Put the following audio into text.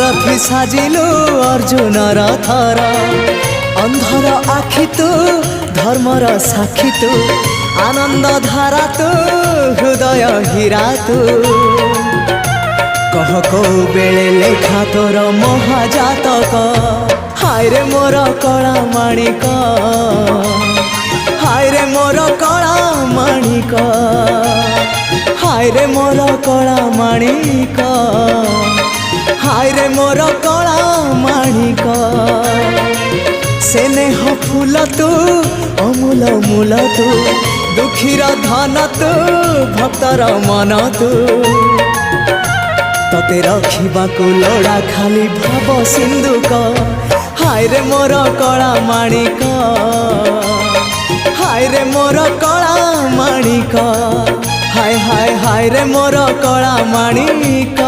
महारथी साजिलु अर्जुनर थर अंधर आखि तू धर्मर साक्षी तू आनंद धारा तू हृदय हीरा तू कह को बेले लेखा तोर महाजातक हाय रे मोर कला माणिक हाय रे मोर कला माणिक हाय रे मोर कला माणिक हाय रे मोर कला माणिक स्नेह फूल तू अमूल मूल तू दुखीर धन तू भक्तर मन तू तते रखिबाकू लोड़ा खाली भाव सिंधुक हाय रे मोर कला माणिक हाय रे मोर कला माणिक हाय हाय हाय रे मोर कला माणिक।